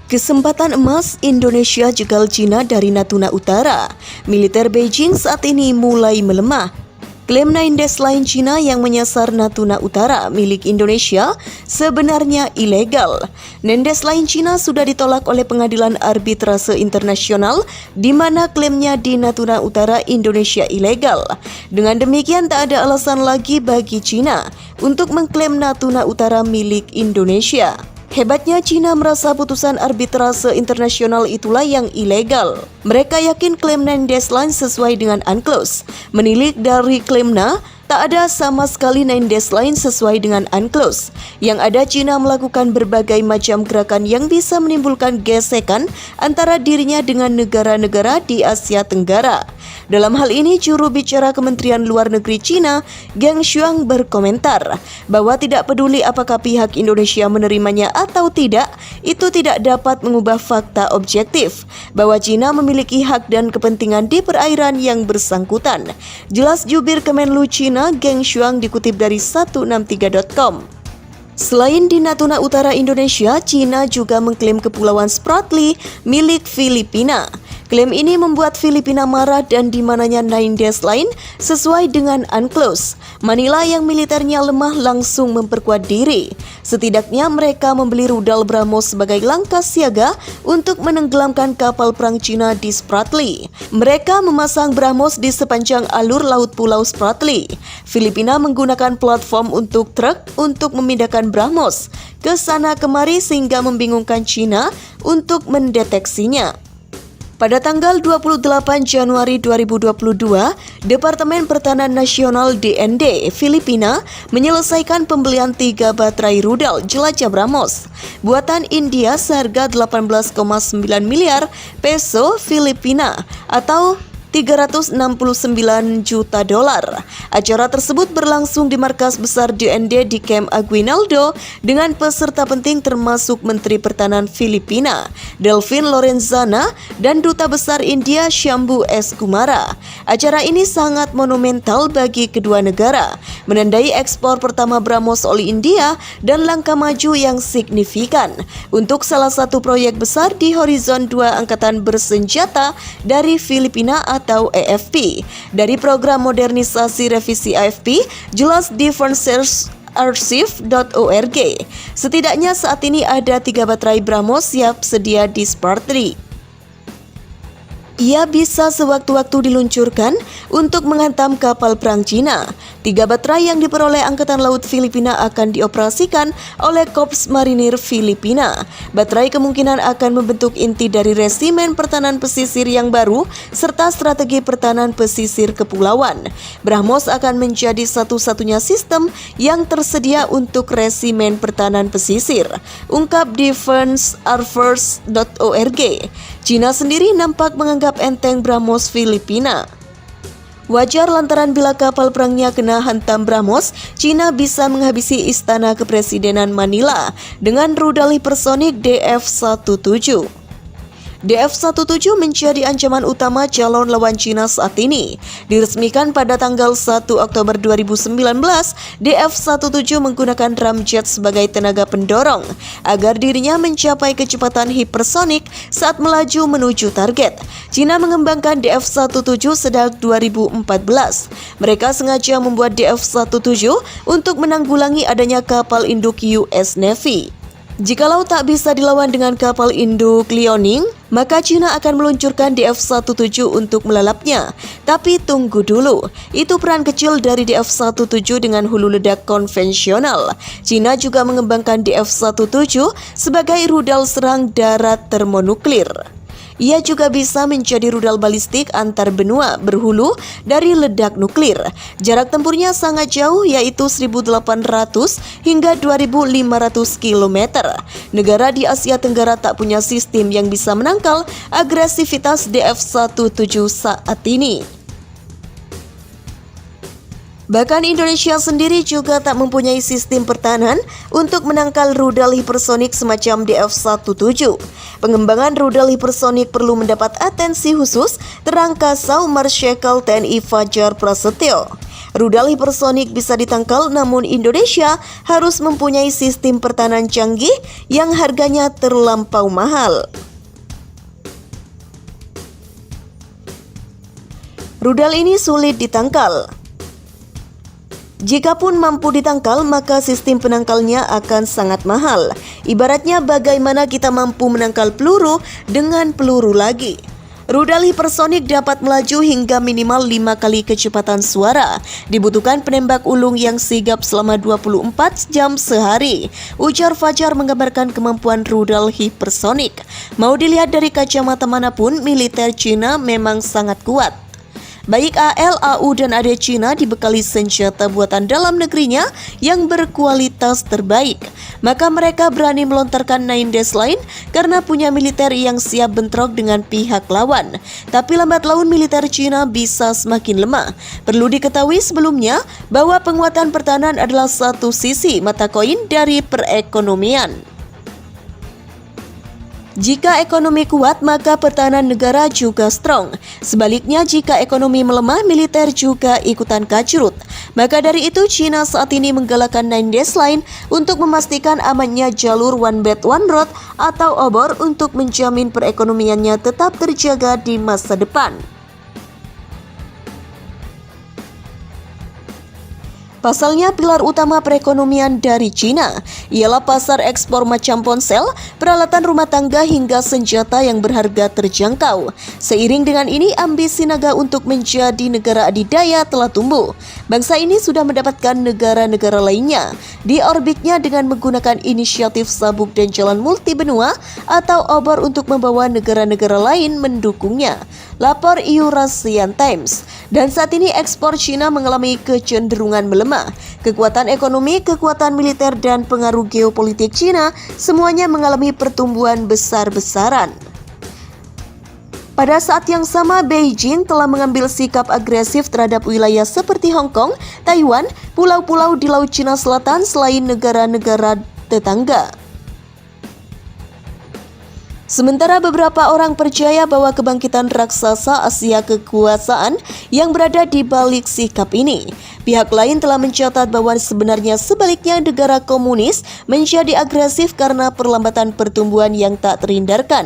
Kesempatan emas Indonesia jegal Cina dari Natuna Utara. Militer Beijing saat ini mulai melemah. Klaim 9 Dash Line Cina yang menyasar Natuna Utara milik Indonesia sebenarnya ilegal. 9 Dash Line Cina sudah ditolak oleh Pengadilan Arbitrase Internasional di mana klaimnya di Natuna Utara Indonesia ilegal. Dengan demikian tak ada alasan lagi bagi Cina untuk mengklaim Natuna Utara milik Indonesia. Hebatnya Cina merasa putusan arbitrase internasional itulah yang ilegal. Mereka yakin klaim 9 Dash Line sesuai dengan UNCLOS. Menilik dari klaimnya, tak ada sama sekali 9 Dash Line sesuai dengan UNCLOS. Yang ada Cina melakukan berbagai macam gerakan yang bisa menimbulkan gesekan antara dirinya dengan negara-negara di Asia Tenggara. Dalam hal ini, juru bicara Kementerian Luar Negeri Cina, Geng Shuang berkomentar bahwa tidak peduli apakah pihak Indonesia menerimanya atau tidak, itu tidak dapat mengubah fakta objektif bahwa Cina memiliki hak dan kepentingan di perairan yang bersangkutan. Jelas jubir Kemenlu Cina, Geng Shuang dikutip dari 163.com. Selain di Natuna Utara Indonesia, Cina juga mengklaim Kepulauan Spratly milik Filipina. Klaim ini membuat Filipina marah dan di mananya 9 Dash Line sesuai dengan UNCLOS. Manila yang militernya lemah langsung memperkuat diri. Setidaknya mereka membeli rudal BrahMos sebagai langkah siaga untuk menenggelamkan kapal perang Cina di Spratly. Mereka memasang BrahMos di sepanjang alur laut Pulau Spratly. Filipina menggunakan platform untuk truk untuk memindahkan BrahMos ke sana kemari sehingga membingungkan Cina untuk mendeteksinya. Pada tanggal 28 Januari 2022, Departemen Pertahanan Nasional DND Filipina menyelesaikan pembelian 3 baterai rudal jelajah BrahMos buatan India seharga 18,9 miliar peso Filipina atau 369 juta dolar. Acara tersebut berlangsung di markas besar DND di Camp Aguinaldo dengan peserta penting termasuk Menteri Pertahanan Filipina, Delvin Lorenzana, dan Duta Besar India Shambhu S. Kumara. Acara ini sangat monumental bagi kedua negara, menandai ekspor pertama BrahMos oleh India dan langkah maju yang signifikan untuk salah satu proyek besar di horizon 2 angkatan bersenjata dari Filipina atau AFP. Dari program modernisasi revisi AFP, jelas di defensearchive.org. Setidaknya saat ini ada 3 baterai BrahMos siap sedia di Spratly. Ia bisa sewaktu-waktu diluncurkan untuk menghantam kapal perang Cina. 3 baterai yang diperoleh Angkatan Laut Filipina akan dioperasikan oleh Korps Marinir Filipina. Baterai kemungkinan akan membentuk inti dari resimen pertahanan pesisir yang baru serta strategi pertahanan pesisir kepulauan. BrahMos akan menjadi satu-satunya sistem yang tersedia untuk resimen pertahanan pesisir, ungkap defensearchive.org. Cina sendiri nampak menganggap enteng BrahMos Filipina. Wajar lantaran bila kapal perangnya kena hantam BrahMos, Cina bisa menghabisi istana kepresidenan Manila dengan rudal hipersonik DF-17. DF-17 menjadi ancaman utama calon lawan Cina saat ini. Diresmikan pada tanggal 1 Oktober 2019, DF-17 menggunakan ramjet sebagai tenaga pendorong agar dirinya mencapai kecepatan hipersonik saat melaju menuju target. Cina mengembangkan DF-17 sejak 2014. Mereka sengaja membuat DF-17 untuk menanggulangi adanya kapal induk US Navy. Jikalau tak bisa dilawan dengan kapal induk Liaoning, maka Cina akan meluncurkan DF-17 untuk melalapnya. Tapi tunggu dulu, itu peran kecil dari DF-17 dengan hulu ledak konvensional. Cina juga mengembangkan DF-17 sebagai rudal serang darat termonuklir. Ia juga bisa menjadi rudal balistik antar benua berhulu dari ledak nuklir. Jarak tempurnya sangat jauh, yaitu 1.800 hingga 2.500 km. Negara di Asia Tenggara tak punya sistem yang bisa menangkal agresivitas DF-17 saat ini. Bahkan Indonesia sendiri juga tak mempunyai sistem pertahanan untuk menangkal rudal hipersonik semacam DF-17. Pengembangan rudal hipersonik perlu mendapat atensi khusus, terang Kasau Marsikal TNI Fajar Prasetyo. Rudal hipersonik bisa ditangkal, namun Indonesia harus mempunyai sistem pertahanan canggih yang harganya terlampau mahal. Rudal ini sulit ditangkal. Jikapun mampu ditangkal, maka sistem penangkalnya akan sangat mahal. Ibaratnya bagaimana kita mampu menangkal peluru dengan peluru lagi. Rudal hipersonik dapat melaju hingga minimal 5 kali kecepatan suara. Dibutuhkan penembak ulung yang sigap selama 24 jam sehari. Ujar Fajar menggambarkan kemampuan rudal hipersonik. Mau dilihat dari kacamata manapun, militer Cina memang sangat kuat. Baik AL, AU, dan AD Cina dibekali senjata buatan dalam negerinya yang berkualitas terbaik. Maka mereka berani melontarkan 9 Dash Line karena punya militer yang siap bentrok dengan pihak lawan. Tapi lambat laun militer Cina bisa semakin lemah. Perlu diketahui sebelumnya bahwa penguatan pertahanan adalah satu sisi mata koin dari perekonomian. Jika ekonomi kuat, maka pertahanan negara juga strong. Sebaliknya, jika ekonomi melemah, militer juga ikutan kacrut. Maka dari itu, Cina saat ini menggalakkan 9 Dash Line untuk memastikan amannya jalur One Belt One Road atau obor untuk menjamin perekonomiannya tetap terjaga di masa depan. Pasalnya, pilar utama perekonomian dari Cina ialah pasar ekspor macam ponsel, peralatan rumah tangga hingga senjata yang berharga terjangkau. Seiring dengan ini, ambisi naga untuk menjadi negara adidaya telah tumbuh. Bangsa ini sudah mendapatkan negara-negara lainnya di orbitnya dengan menggunakan inisiatif sabuk dan jalan multibenua atau obor untuk membawa negara-negara lain mendukungnya. Lapor Eurasian Times. Dan saat ini ekspor Cina mengalami kecenderungan melemah. Kekuatan ekonomi, kekuatan militer, dan pengaruh geopolitik Cina semuanya mengalami pertumbuhan besar-besaran. Pada saat yang sama, Beijing telah mengambil sikap agresif terhadap wilayah seperti Hong Kong, Taiwan, pulau-pulau di Laut Cina Selatan selain negara-negara tetangga. Sementara beberapa orang percaya bahwa kebangkitan raksasa Asia kekuasaan yang berada di balik sikap ini. Pihak lain telah mencatat bahwa sebenarnya sebaliknya negara komunis menjadi agresif karena perlambatan pertumbuhan yang tak terhindarkan.